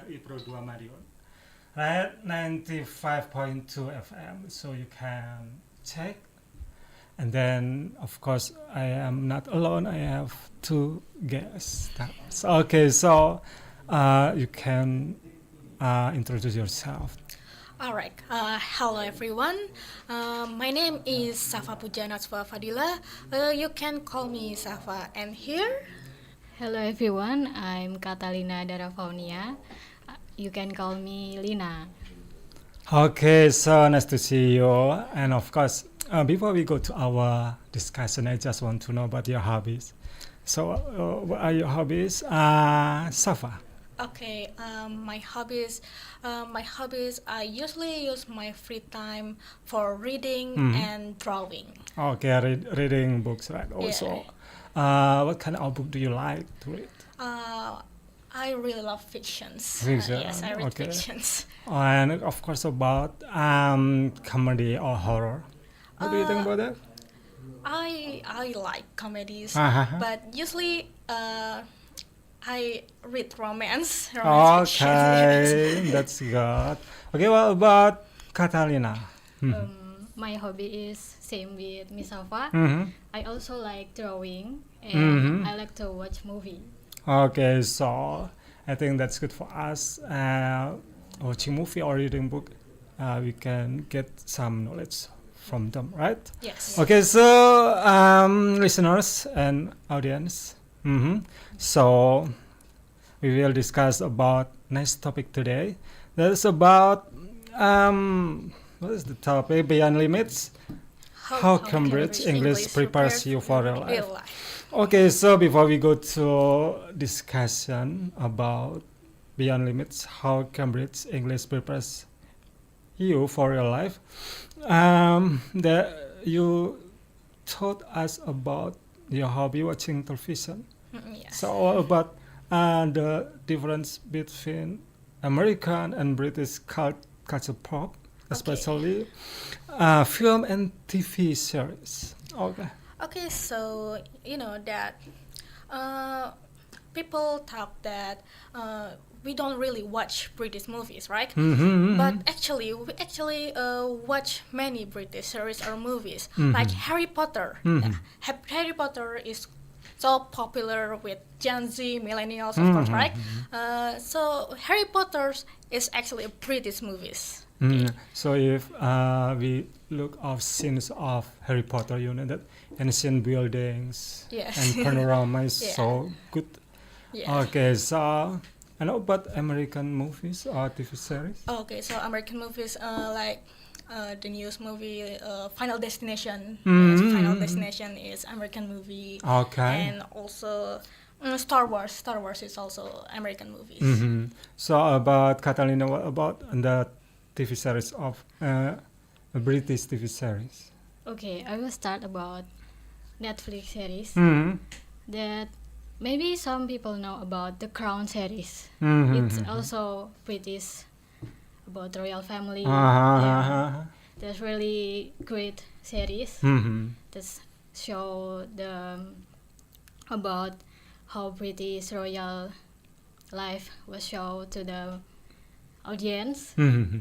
RRI Rri Madiun, right? 95.2 FM. So you can check. And then, of course, I am not alone. I have two guests. Okay, so you can introduce yourself. Alright, hello everyone. My name is Shafa Puja Najwa Fadhilah. You can call me Shafa. And here, Hello everyone, I'm Chatalina Dara Faunia. You can call me Lina. Okay, so nice to see you. And of course, before we go to our discussion, I just want to know about your hobbies. So, what are your hobbies? Safa. okay, my hobbies. I usually use my free time for reading and drawing. Okay, reading books, right? Also, what kind of book do you like to read? I really love fictions. Fiction, Yes, I read okay. fictions. And of course, about comedy or horror. What do you think about that? I like comedies, Uh-huh. but usually I read romance fiction. Okay, that's good. Okay, what about Catalina? My hobby is same with Miss Safa. Mm-hmm. I also like drawing and I like to watch movie. Okay, so I think that's good for us. Watching movie or reading book, we can get some knowledge from them, right? Yes. Okay, so listeners and audience, so we will discuss about next topic today. That is about what is the topic? Beyond limits. How Cambridge English prepares you for real life. Okay, so before we go to discussion about Beyond Limits, how Cambridge English prepares you for real life, that you taught us about your hobby watching television. Yes. So about the difference between American and British culture pop, especially film and TV series. Okay. Okay, so you know that people talk that we don't really watch British movies, right? But actually, we watch many British series or movies, like Harry Potter. Harry Potter is so popular with Gen Z, millennials, of course, right? So Harry Potter is actually a British movies. So if we look of scenes of Harry Potter, you know that ancient buildings Yes. and panorama is Yeah. so good. Yes. Okay, so I know about American movies or TV series. Okay, so American movies like the newest movie Final Destination. Mm. Yes, Final Destination is American movie. Okay. And also Star Wars. Star Wars is also American movies. So about Catalina, what about the TV series of British TV series? Okay, I will start about Netflix series Mm-hmm. that maybe some people know about the Crown series. Mm-hmm. It's also British about the royal family. Uh-huh. That's really great series Mm-hmm. that show the about how British royal life was shown to the audience. Mm-hmm.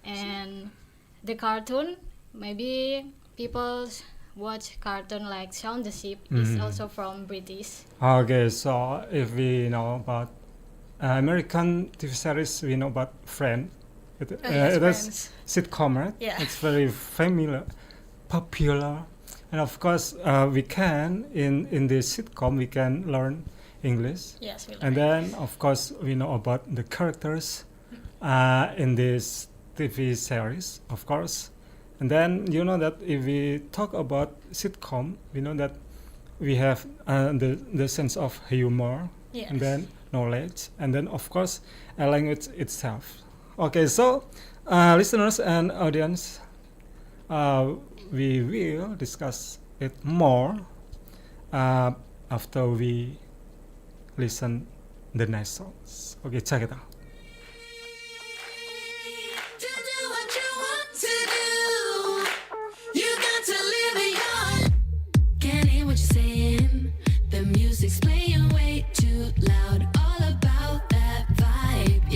And the cartoon, maybe people watch cartoon like Shaun the Sheep is also from British. Okay, so if we know about American TV series, we know about Friends. It Yes, it is Friends. sitcom, right? Yeah. It's very familiar, popular, and of course, we can in this sitcom we can learn English, Yes, we and learn. then of course we know about the characters in this TV series, of course. And then you know that if we talk about sitcom, we know that we have the sense of humor, Yes. and then knowledge, and then of course a language itself. Okay, so listeners and audience, we will discuss it more after we listen the next songs. Okay, check it out. To do what you want to do, you got to live it your. Can't hear what you're saying. The music's playing way too loud. All about that vibe.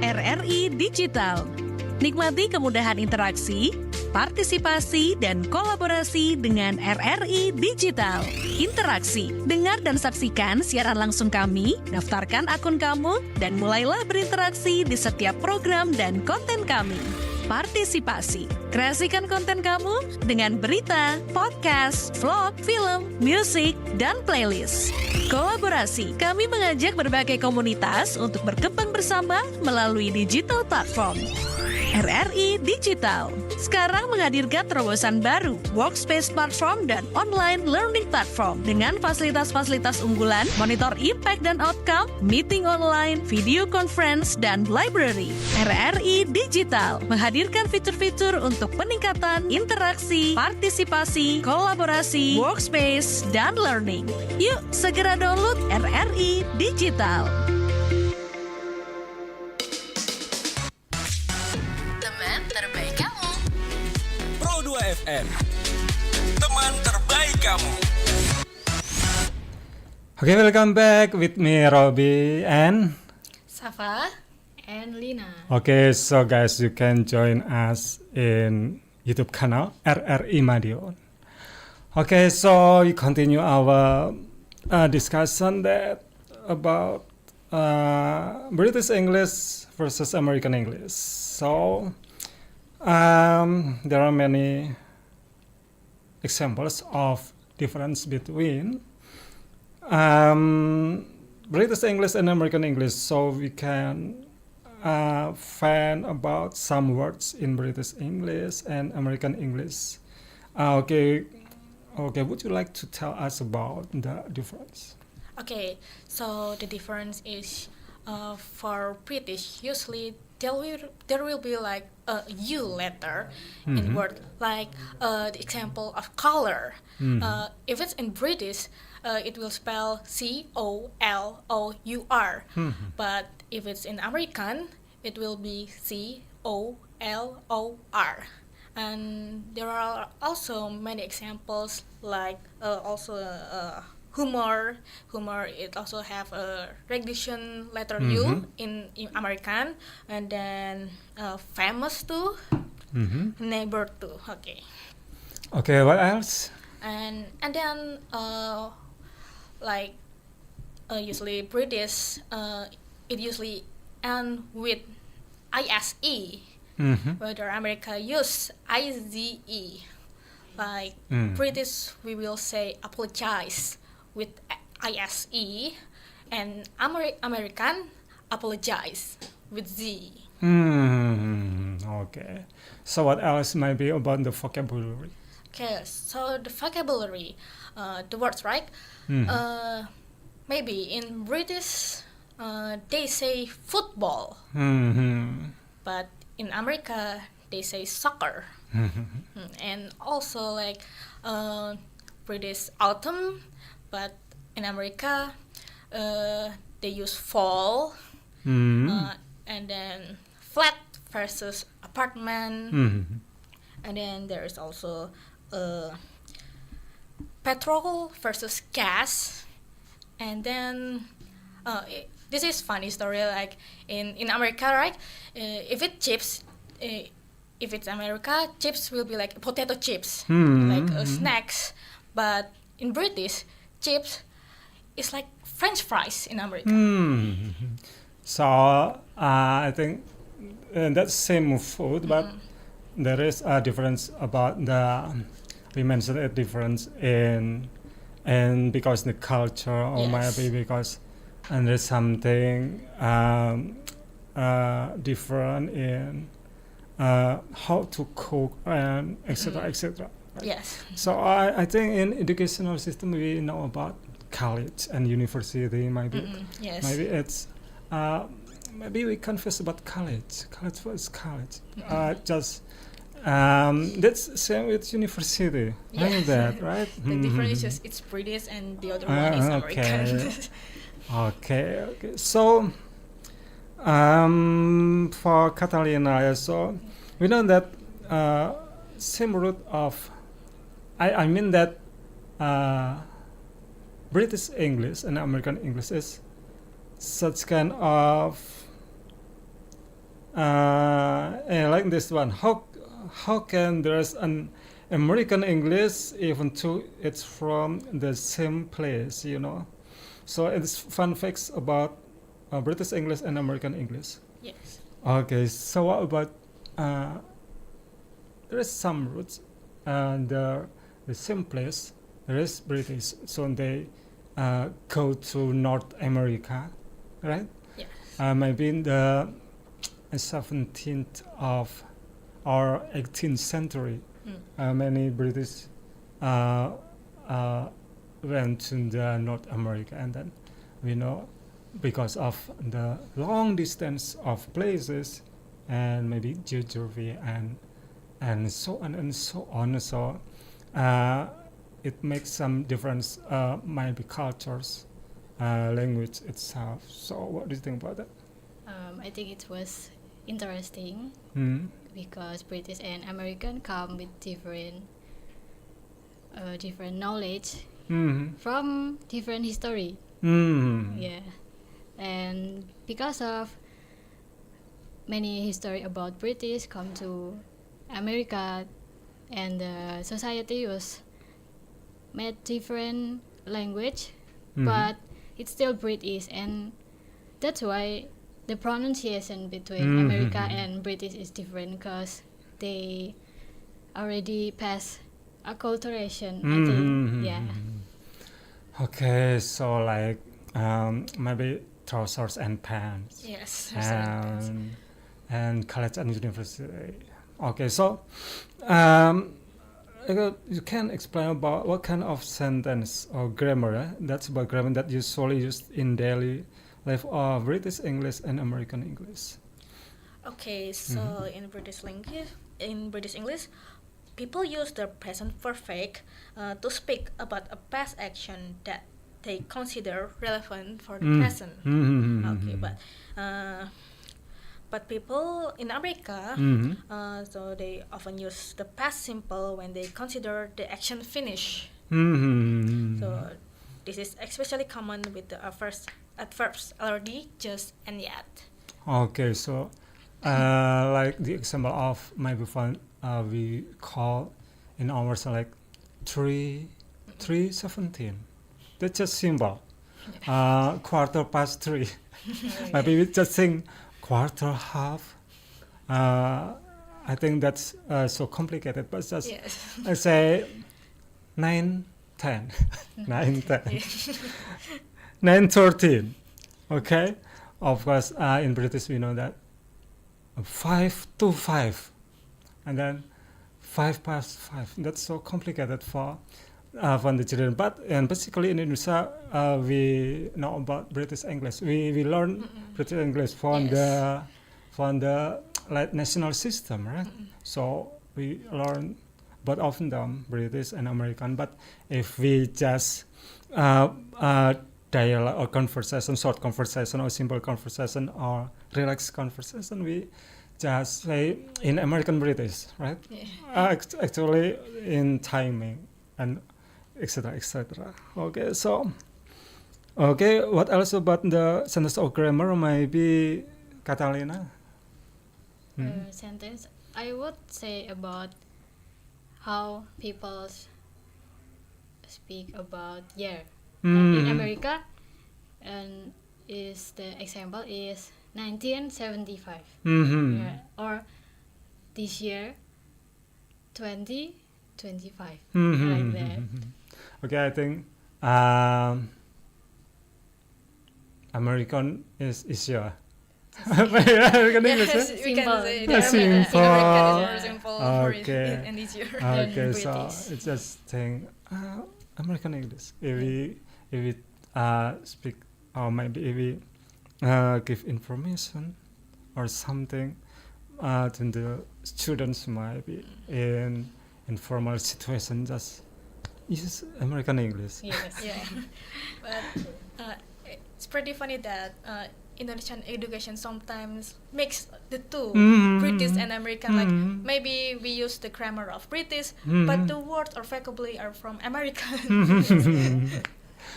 RRI Digital. Nikmati kemudahan interaksi, partisipasi, dan kolaborasi dengan RRI Digital. Interaksi, dengar dan saksikan siaran langsung kami, daftarkan akun kamu, dan mulailah berinteraksi di setiap program dan konten kami. Partisipasi, kreasikan konten kamu dengan berita, podcast, vlog, film, musik, dan playlist. Kolaborasi, kami mengajak berbagai komunitas untuk berkembang bersama melalui digital platform. RRI Digital sekarang menghadirkan terobosan baru, workspace platform dan online learning platform dengan fasilitas-fasilitas unggulan, monitor impact dan outcome, meeting online, video conference, dan library. RRI Digital menghadirkan fitur-fitur untuk peningkatan interaksi, partisipasi, kolaborasi, workspace, dan learning. Yuk segera download RRI Digital. FM, teman terbaik kamu. Okay, welcome back with me, Robi and Shafa. And Lina. okay, so guys, you can join us in YouTube channel Rri Madiun. Okay, so we continue our discussion that about British English versus American English. So there are many examples of difference between British English and American English, so we can find about some words in British English and American English. Okay, would you like to tell us about the difference? Okay, so the difference is for British, usually there will be like a U letter in word, like the example of color. If it's in British, it will spell COLOUR, but if it's in American, it will be COLOR. And there are also many examples like humor. It also have a recognition letter U in American, and then famous too, neighbor too. Okay, what else? And then usually British, it usually end with ISE, whether America use IZE. Like British, we will say apologize with ISE, and American apologize with Z. Okay. So what else might be about the vocabulary? Okay, so the vocabulary, the words, right? Maybe in British, they say football, but in America, they say soccer. And also like British autumn, but in America they use fall, and then flat versus apartment, and then there is also petrol versus gas, and then this is funny story, like in America, right? If it's chips, if it's America, chips will be like potato chips, like snacks. But in British, chips is like French fries in America. So I think that's same food, but there is a difference about we mentioned a difference in because the culture, or maybe because and there's something different in how to cook and etc. etc. Right? Yes. So I think in educational system we know about college and university. Maybe Yes. maybe it's maybe we confess about college. College was college. Just that's same with university. I know that, right? The difference is just it's British and the other one is American. Okay. So for Chatalina, so we know that same root of I mean that British English and American English is such kind of like this one. How can there's an American English even though it's from the same place, you know? So it's fun facts about British English and American English. Yes. Okay, so what about there is some roots and the same place there is British, so they go to North America, right? Yes. Maybe in the 17th of or 18th century, many British went to the North America, and then we know because of the long distance of places and maybe geography and so on and so on. So it makes some difference, maybe cultures, language itself. So what do you think about that? I think it was interesting Mm. because British and American come with different knowledge Mm. from different history. Mm. Yeah, and because of many history about British come to America, and the society was made different language, Mhm. but it's still British, and that's why the pronunciation between Mhm. America and British is different because they already passed acculturation. I think, Mhm. yeah. Okay, so like maybe trousers and pants. Yes. And college and university. Okay, so you can explain about what kind of sentence or grammar, that's about grammar that usually used in daily life of British English and American English. Okay, so in British English, people use the present perfect to speak about a past action that they consider relevant for the present. Okay, but people in America, so they often use the past simple when they consider the action finished. So this is especially common with the adverbs already, just, and yet. Okay, so like the example of maybe fun we call in ours like 3:17. That's just simple. 3:15. Maybe we just think quarter half. I think that's so complicated, but just Yes. I say 9:10, 9:10, 9:13. Okay, of course in British we know that 5 to 5, and then 5:05. That's so complicated for the children. But and basically in Indonesia we know about British English. We learn British English from Yes. the like national system, right? So we learn both of them, British and American. But if we just dialogue or conversation, short conversation or simple conversation or relaxed conversation, we just say in American British, right? Yeah. Actually in timing and etc. etc. Okay, so what else about the sentence of grammar? Maybe Chatalina. Sentence I would say about how people speak about year. In America, and is the example is 1975, yeah, or this year 2025, like that. Okay, I think American is easier. American English, Yes, right? we Simple. can say Yeah, simple. American is more simple for Okay. it and easier. Okay, so British. it's just saying American English. If we speak, or maybe if we give information or something to the students, maybe in informal situation, just use American English. Yes. Yeah, but it's pretty funny that Indonesian education sometimes mix the two, British and American. Like maybe we use the grammar of British, but the words or vocabulary are from American.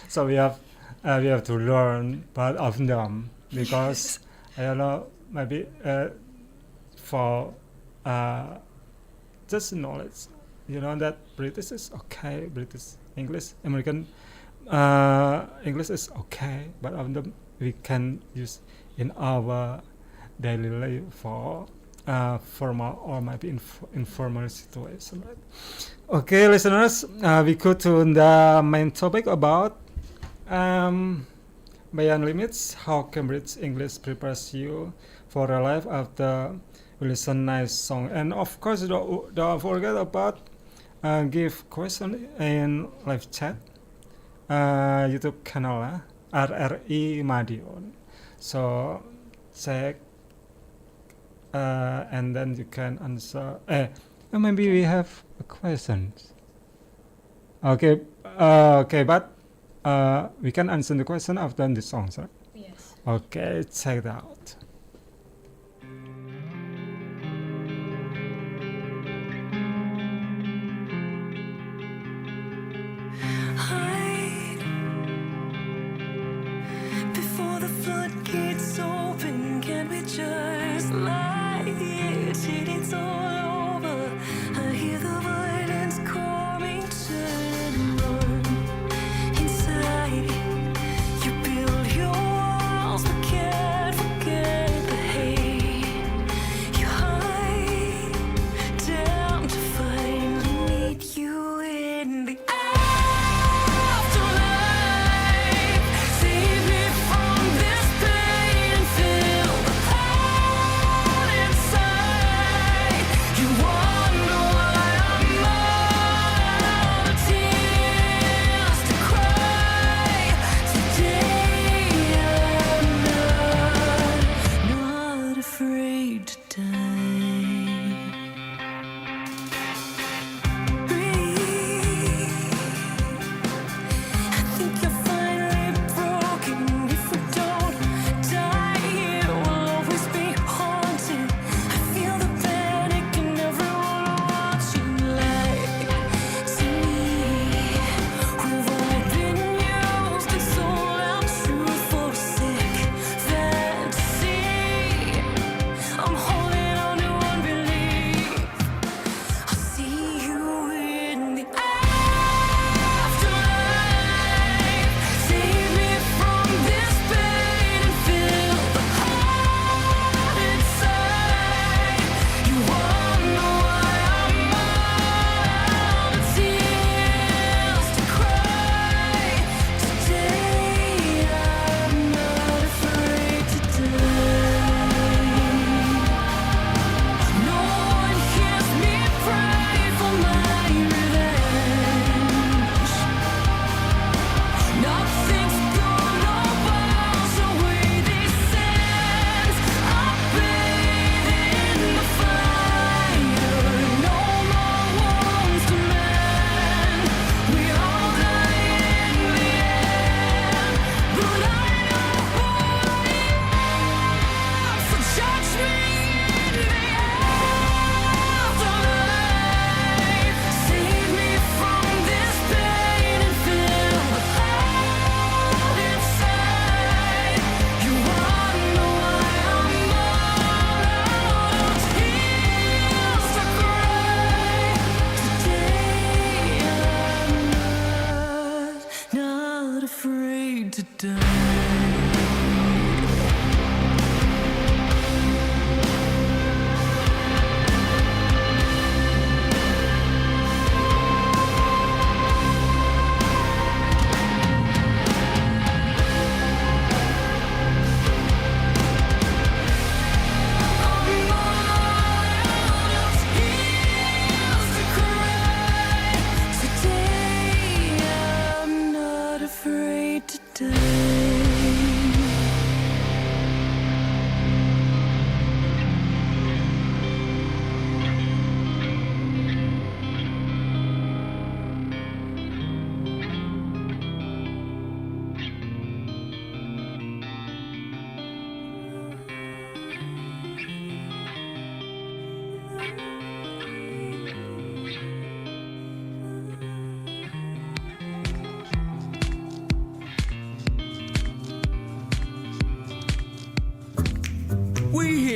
So we have to learn both of them because I don't know, maybe for just knowledge. You know that British is okay, British English, American English is okay, but of them we can use in our daily life for formal or maybe informal situation, right? Okay, listeners, we go to the main topic about beyond limits. How Cambridge English prepares you for real life after we listen nice song, and of course don't forget about give question in live chat YouTube channel Rri Madiun. So check and then you can answer. Maybe we have a question. Okay, but we can answer the question after the songs, right? Yes. Okay, check it out. Hide before the floodgates open. Can we just lie here till it's all over? I hear the violence calling, turn and run. Inside, you build your walls, but can't forget the hate. You hide down to finally meet you in the afterlife. Save me from this pain, fill the hole inside.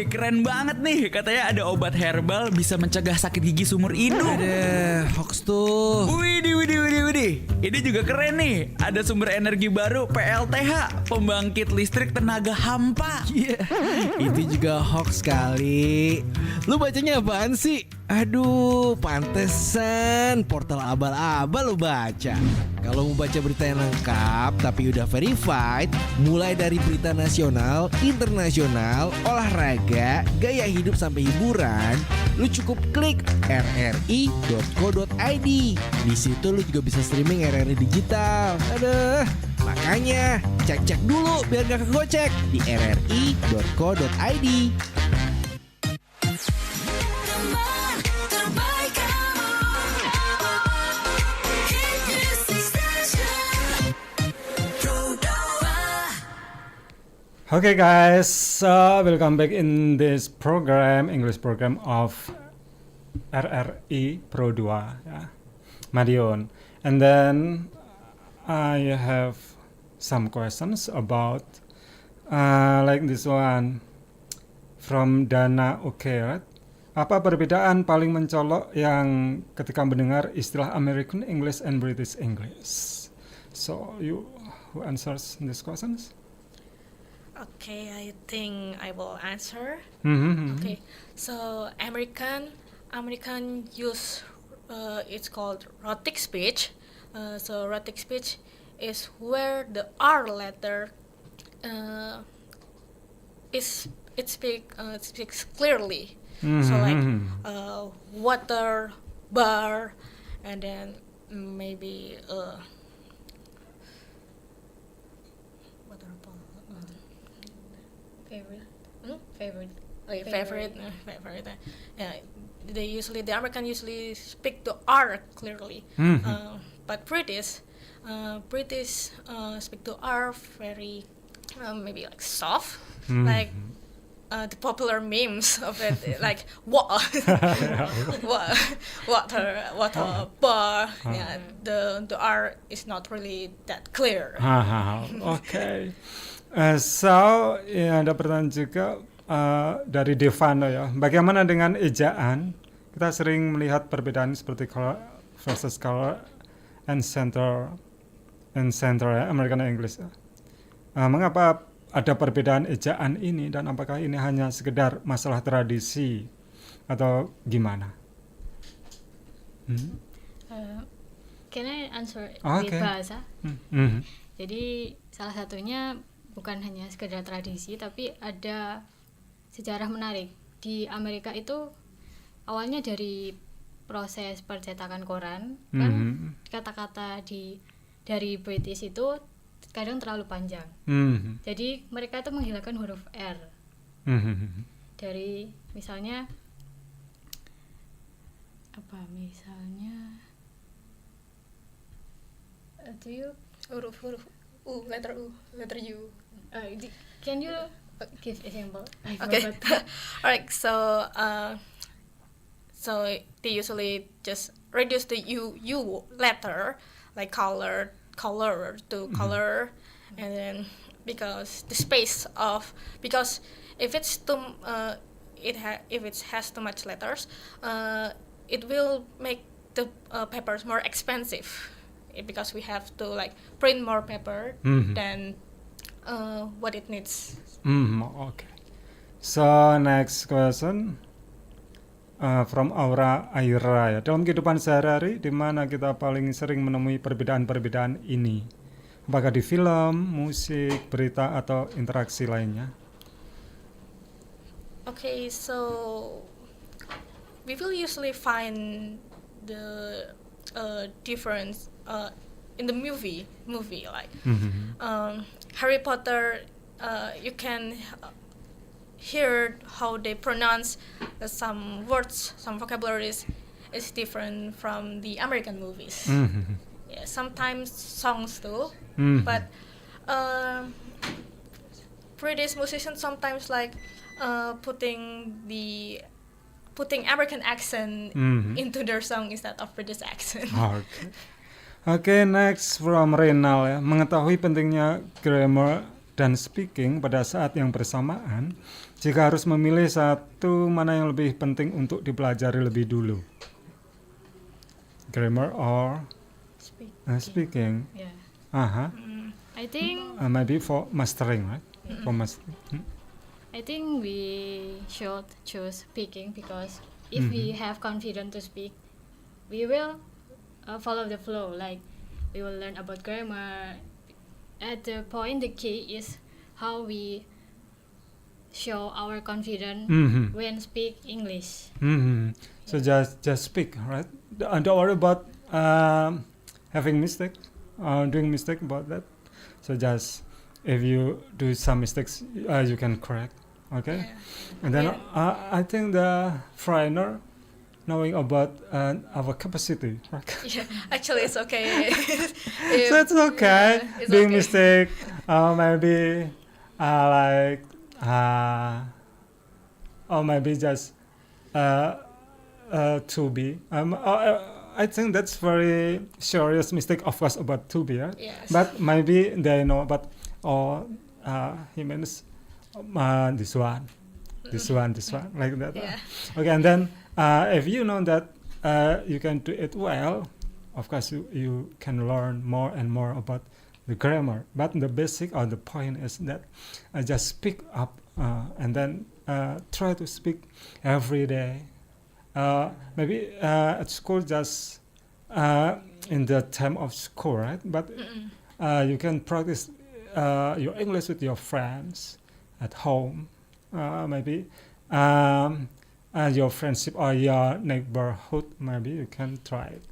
keren banget nih. Katanya ada obat herbal bisa mencegah sakit gigi seumur hidup. Ada hoax tuh. Widih. Ini juga keren nih. Ada sumber energi baru PLTH, pembangkit listrik tenaga hampa. Iya, itu juga hoax kali. Lu bacanya apaan sih? Aduh, pantesan portal abal-abal lu baca. Kalau mau baca berita yang lengkap tapi udah verified, mulai dari berita nasional, internasional, olahraga, gaya hidup sampai hiburan, lu cukup klik rri.co.id. Di situ lu juga bisa streaming RRI digital. Aduh, makanya cek-cek dulu biar gak kegocek di rri.co.id. Teman terbaik kamu. Hit Music Station. Produser. Okay guys, welcome back in this program, English program of RRI Produser, Madiun. And then I have some questions about like this one from Dana. Okay, right? Apa perbedaan paling mencolok yang ketika mendengar istilah American English and British English? So you who answers these questions? Okay, I think I will answer. Mm-hmm. Okay, so American use it's called rhotic speech. So rhotic speech is where the R letter it speaks clearly. So like water, bar, and then maybe water ball. Favorite. Like favorite. Yeah, the American usually speak the R clearly, but British speak the R very maybe like soft, like the popular memes of it, like water, bar. Yeah, the R is not really that clear. Oke. So ada pertanyaan juga dari Devano ya. Bagaimana dengan ejaan? Kita sering melihat perbedaan seperti color versus color and center ya, American English. Mengapa ada perbedaan ejaan ini dan apakah ini hanya sekedar masalah tradisi atau gimana? Can I answer Okay. with bahasa? Mhm. Jadi salah satunya bukan hanya sekedar tradisi, tapi ada sejarah menarik. Di Amerika itu awalnya dari proses percetakan koran, kan kata-kata dari British itu kadang terlalu panjang. Jadi mereka itu menghilangkan huruf R. Dari misalnya do you Huruf U, letter U, letter U. can you give example? I Okay. forgot. Alright, so they usually just reduce the U letter, like color to color, and then because if it's if it has too much letters, it will make the papers more expensive, because we have to like print more paper than what it needs. Okay. So next question from Aura Aira ya. Dalam kehidupan sehari-hari, di mana kita paling sering menemui perbedaan-perbedaan ini? Apakah di film, musik, berita, atau interaksi lainnya? Okay, so we will usually find the difference in the movie like Harry Potter. You can hear how they pronounce some words, some vocabularies is different from the American movies. Yeah, sometimes songs too, but British musicians sometimes like putting American accent into their song instead of British accent. Okay, next from Renal ya. Mengetahui pentingnya grammar dan speaking pada saat yang bersamaan, jika harus memilih satu mana yang lebih penting untuk dipelajari lebih dulu? Grammar or speaking? Yeah. I think Maybe for mastering, right? For mastering. I think we should choose speaking because if we have confidence to speak, we will follow the flow. Like we will learn about grammar. At the point, the key is how we show our confidence when speak English. So just speak, right? Don't worry about having mistake, doing mistake about that. So just if you do some mistakes, you can correct. Okay, and then I think the foreigner knowing about our capacity, right? Yeah, actually, it's okay. So it's okay it's doing okay. mistake. Maybe like or maybe just to be. I think that's very serious mistake, of course, about to be. Right? Yes. But maybe they know about he means this one, like that. Yeah. Okay, and then if you know that you can do it well, of course you can learn more and more about the grammar. But the basic or the point is that just speak up and then try to speak every day. Maybe at school just in the time of school, right? But you can practice your English with your friends at home, maybe your friendship or your neighborhood. Maybe you can try it.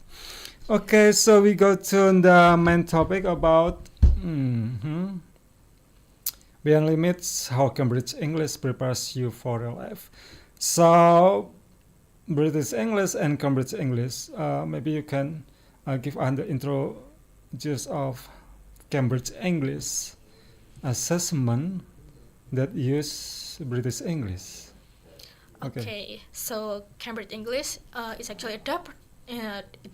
Okay, so we go to the main topic about beyond limits, how Cambridge English prepares you for real life. So British English and Cambridge English. Maybe you can give an intro just of Cambridge English assessment that use British English. Okay, so Cambridge English is actually a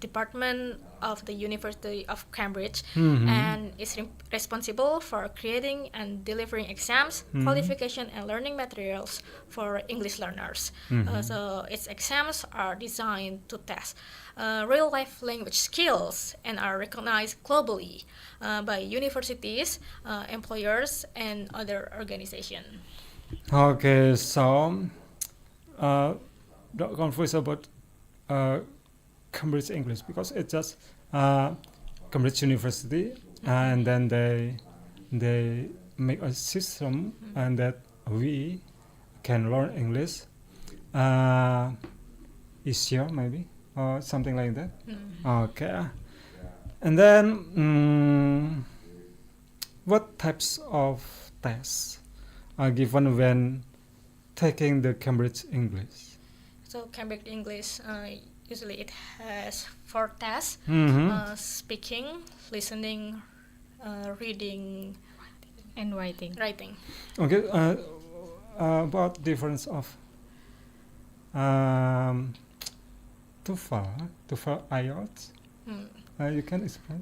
department of the University of Cambridge, and is responsible for creating and delivering exams, qualification, and learning materials for English learners. So its exams are designed to test real-life language skills and are recognized globally by universities, employers, and other organizations. Okay, so don't confuse about Cambridge English because it's just Cambridge University, and then they make a system and that we can learn English easier maybe or something like that. Okay, and then what types of tests are given when taking the Cambridge English? So Cambridge English usually it has 4 tests: speaking, listening, reading, and writing. Okay, about difference of TOEFL, IELTS. You can explain.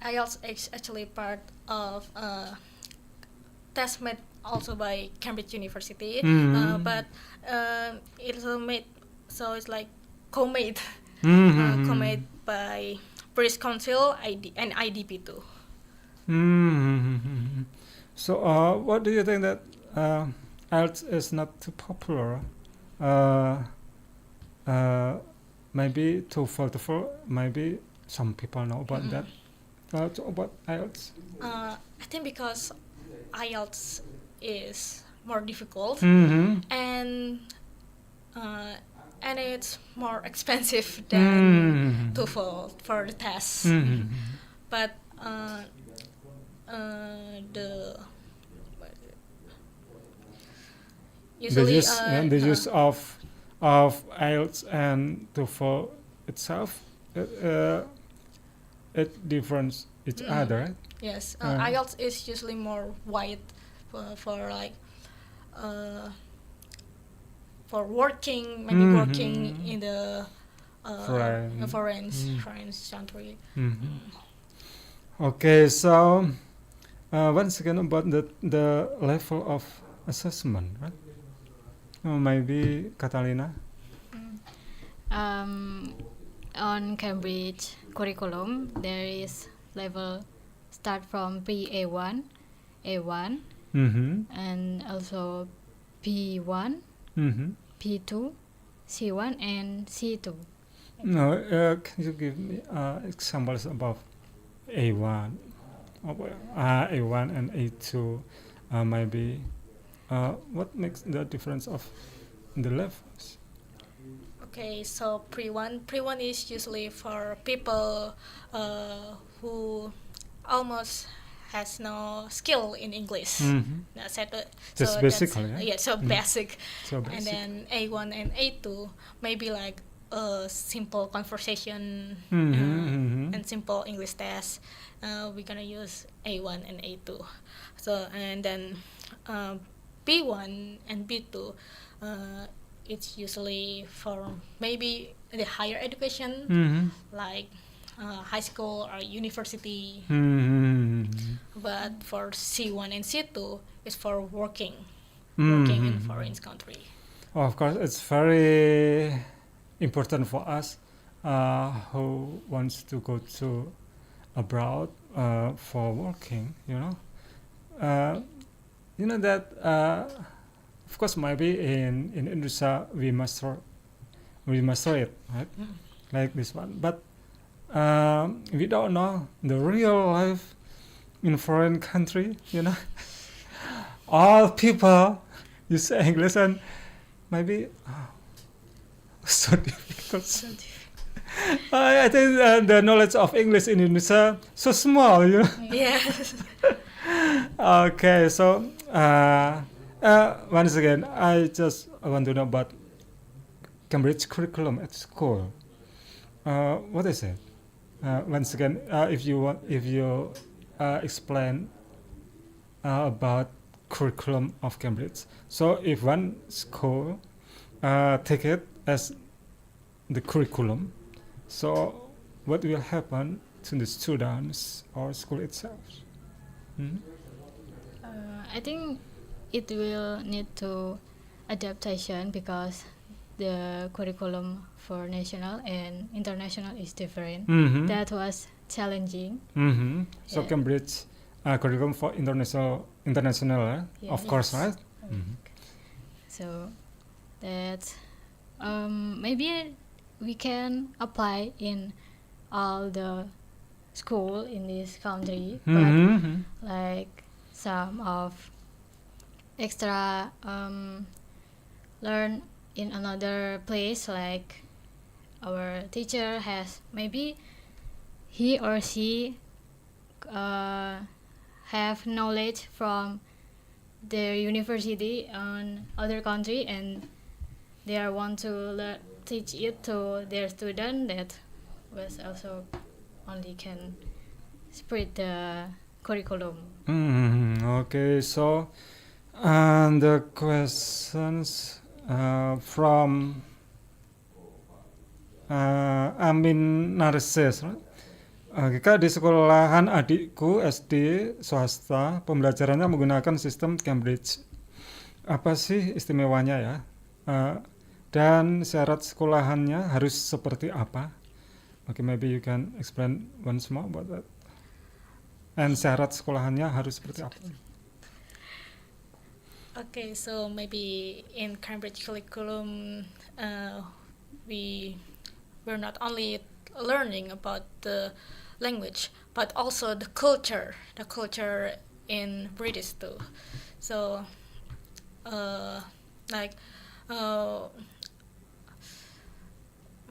IELTS is actually part of test made also by Cambridge University, but it's made, so it's like co-made, co-made by British Council and IDP too. So, what do you think that IELTS is not too popular? Maybe TOEFL, maybe some people know about that. So about IELTS? I think because IELTS is more difficult and it's more expensive than TOEFL for the test. But the usually the use of IELTS and TOEFL itself, it different each other, right? Yes, IELTS is usually more wide for like for working, maybe working in the foreign country. Okay, so once again about the level of assessment, right? Maybe Chatalina. On Cambridge curriculum, there is level start from pre-A1, A1, and also B1, B2, C1, and C2. No, can you give me examples about A1, A1 and A2? Maybe what makes the difference of the levels? Okay, so pre-1 is usually for people who almost has no skill in English. That's it. Just basically, yeah? So basic. So basic. And then A1 and A2 maybe like a simple conversation and simple English test. We're gonna use A1 and A2. So and then B1 and B2. It's usually for maybe the higher education, like high school or university. But for C1 and C2, it's for working in foreign country. Oh, of course, it's very important for us who wants to go to abroad for working. You know that. Of course, maybe in Indonesia we master it, right? Like this one. But we don't know the real life in foreign country. All people use English and maybe so difficult. I think the knowledge of English in Indonesia so small. Yes. Okay, so. Once again, I just want to know about Cambridge curriculum at school. What is it? Once again, if you explain about curriculum of Cambridge. So if one school take it as the curriculum, so what will happen to the students or school itself? I think it will need to adaptation because the curriculum for national and international is different. That was challenging. So Cambridge curriculum for international, of course, right? So that maybe we can apply in all the school in this country, but like some of extra learn in another place, like our teacher has maybe he or she have knowledge from their university on other country and they want to teach it to their student. That was also only can spread the curriculum. Okay, so the questions from Amin Narses, right? Kak, di sekolahan adikku SD swasta, pembelajarannya menggunakan sistem Cambridge. Apa sih istimewanya ya? Dan syarat sekolahannya harus seperti apa? Okay, maybe you can explain once more about that. And syarat sekolahannya harus seperti apa? Okay, so maybe in Cambridge curriculum, we're not only learning about the language, but also the culture in British too. So,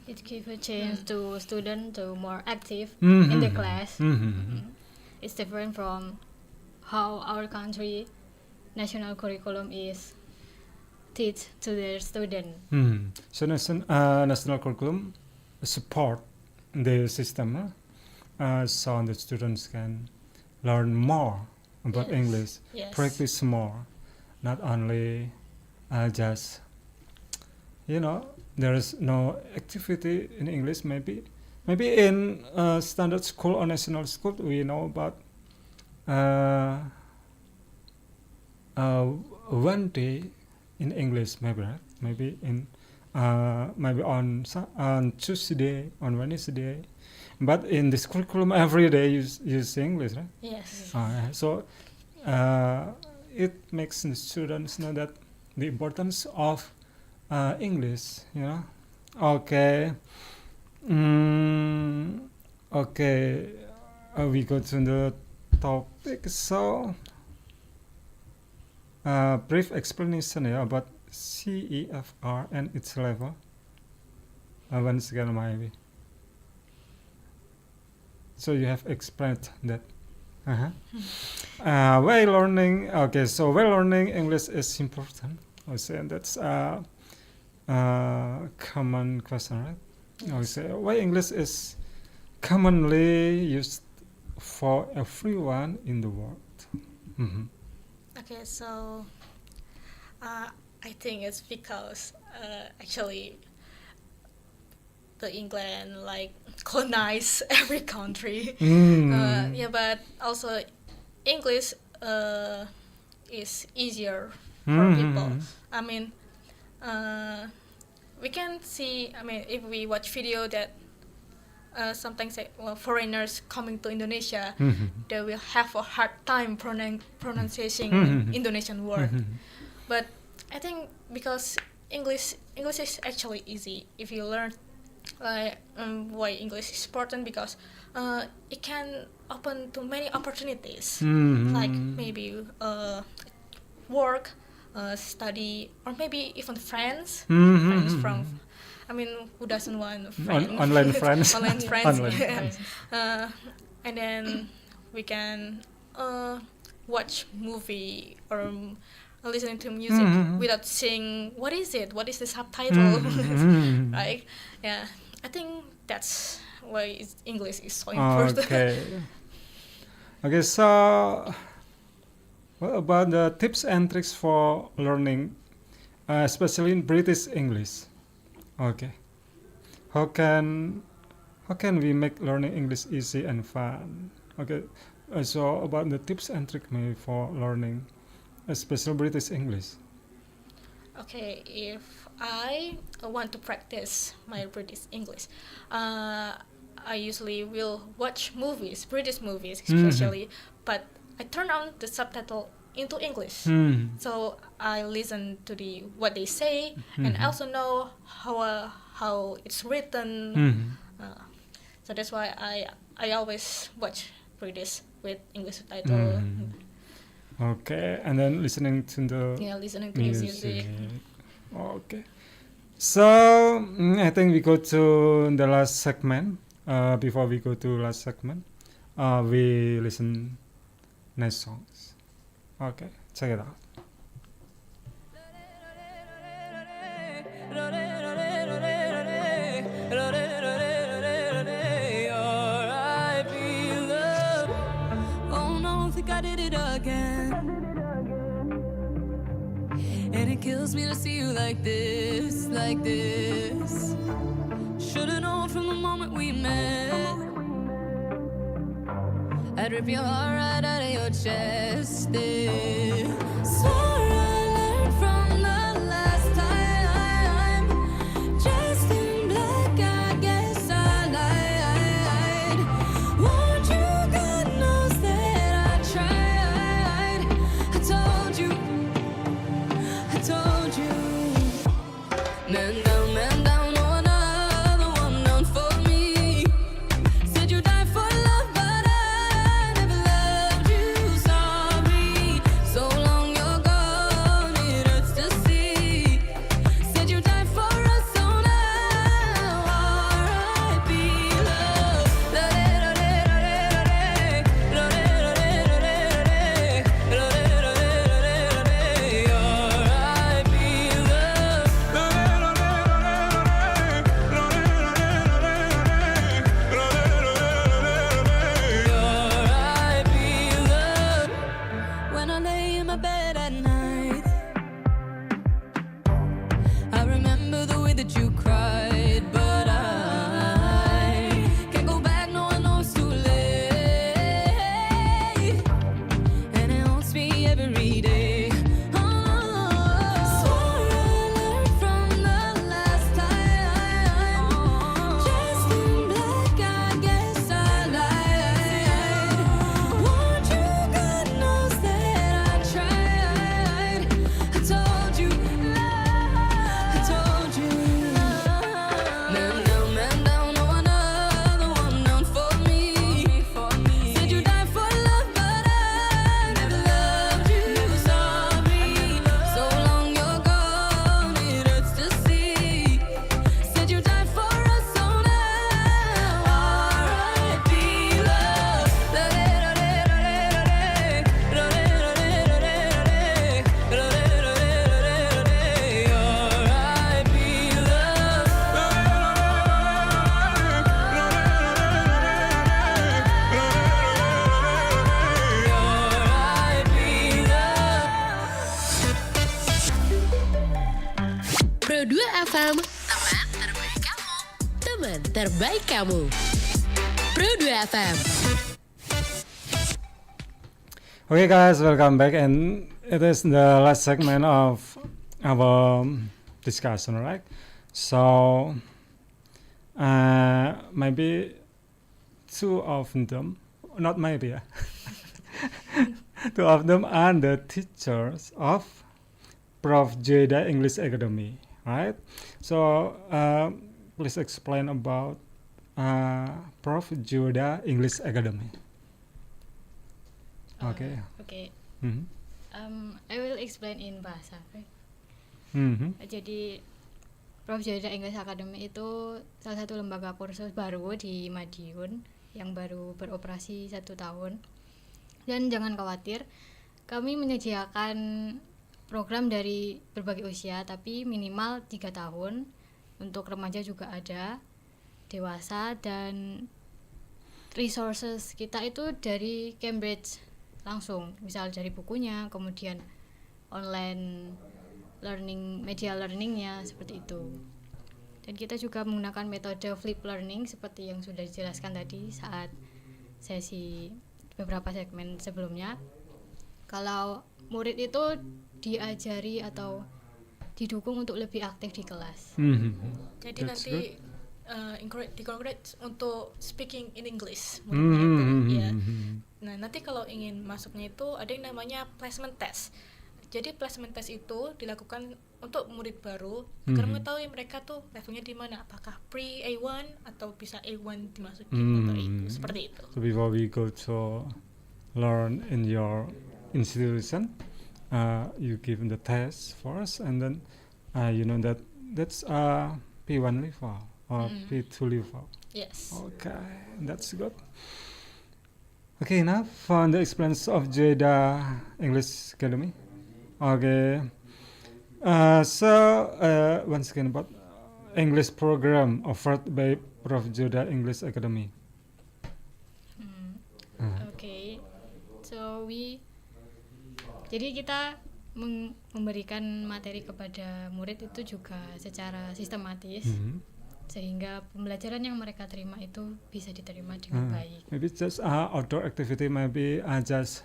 it gives a chance to student to more active in the class. It's different from how our country national curriculum is teach to their student. So national curriculum support the system, so the students can learn more about English, practice more, not only just there is no activity in English. Maybe in standard school or national school we know about uh, uh, one day in English, maybe, right? Maybe maybe on Tuesday, on Wednesday, but in this curriculum every day you use English, right? Yes. So it makes the students know that the importance of English, you know. Okay. Okay. We go to the topic. So, brief explanation about CEFR and its level. Once again, maybe. So you have explained that. While learning, okay. So while learning English is important. I would say that's a common question, right? I would say why English is commonly used for everyone in the world. Okay, so I think it's because actually the England like colonize every country. Yeah, but also English is easier for people. I mean, we can see. I mean, if we watch video that sometimes say, well, foreigners coming to Indonesia, they will have a hard time pronouncing Indonesian word. But I think because English is actually easy if you learn. Why English is important because it can open to many opportunities, like maybe work, study, or maybe even friends. Friends from, I mean, who doesn't want friends? Online friends. Online friends. Online friends. And then we can watch movie or listening to music without seeing what is it, what is the subtitle, right? Yeah, I think that's why English is so important. Okay, so what about the tips and tricks for learning, especially in British English? Okay, how can we make learning English easy and fun? Okay, so about the tips and tricks maybe for learning especially British English. Okay, if I want to practice my British English, I usually will watch movies, British movies especially, but I turn on the subtitle into English. So I listen to what they say and also know how it's written. So that's why I always watch British with English subtitle. Okay, and then listening to the listening to music. Okay, so I think we go to the last segment. Before we go to last segment, we listen nice songs. Okay, check it out. Oh no, I think I did it again. And it kills me to see you like this, like this. Should've known from the moment we met, I'd rip your heart right out of your chest. Swore I learned from the last time. Dressed in black, I guess I lied. Won't you, God knows that I tried. I told you. Man down, oh, another one down for me. Said you died for love, but I never loved you. Sorry, so long you're gone, it hurts to see. Said you died for us, so now R.I.P. love. When I lay in my bed at night, I remember the way that you cried, but I can't go back, no, I know it's too late. Pro2 FM, teman terbaik kamu. Teman terbaik kamu. Pro2 FM. Okay, guys, welcome back, and it is the last segment of our discussion, right? So, maybe two of them, not maybe, two of them are the teachers of Prof. Jeda English Academy, right? So, please explain about Prof. Jeda English Academy. Okay. Okay. Mhm. I will explain in bahasa. Right? Mhm. Jadi Prof. Jeda English Academy itu salah satu lembaga kursus baru di Madiun yang baru beroperasi 1 tahun. Dan jangan khawatir, kami menyediakan program dari berbagai usia, tapi minimal 3 tahun. Untuk remaja juga ada, dewasa, dan resources kita itu dari Cambridge langsung, misal dari bukunya, kemudian online learning, media learningnya, seperti itu. Dan kita juga menggunakan metode flip learning seperti yang sudah dijelaskan tadi saat sesi beberapa segmen sebelumnya. Kalau murid itu diajari atau didukung untuk lebih aktif di kelas. Jadi That's nanti di-encourage untuk speaking in English muridnya itu, ya. Nah, nanti kalau ingin masuknya itu ada yang namanya placement test. Jadi placement test itu dilakukan untuk murid baru agar mengetahui mereka tuh levelnya di mana, apakah pre A1 atau bisa A1 dimasukin atau itu, seperti itu. So before we go to learn in your institution, you give the test first, and then you know that's P1 level or P2 level. Yes. Okay, that's good. Okay, now for the experience of Jeda English Academy. Okay, so once again about English program offered by Prof. Jeda English Academy. Okay, so jadi kita memberikan materi kepada murid itu juga secara sistematis, sehingga pembelajaran yang mereka terima itu bisa diterima dengan baik. Maybe just outdoor activity, maybe just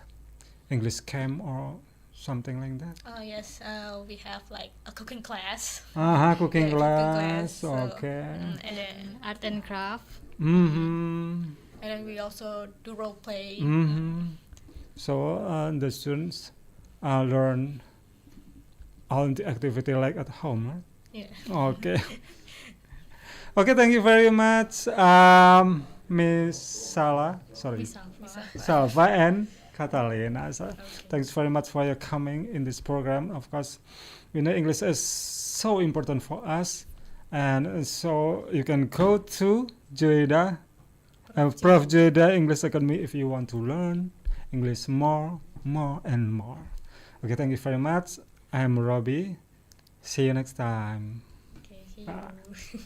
English camp or something like that. Oh yes, we have like a cooking class. Cooking Yeah, class. so, Okay. and then Art and craft. and then we also do role play. So the students learn all the activity like at home, right? Yeah. Okay. Okay, thank you very much, Miss Salva and Chatalina. So, thanks very much for your coming in this program. Of course, you know English is so important for us, and so you can go to Jeda, Prof. Jeda English Academy if you want to learn English more and more. Okay, thank you very much. I'm Robi. See you next time. Okay, see you.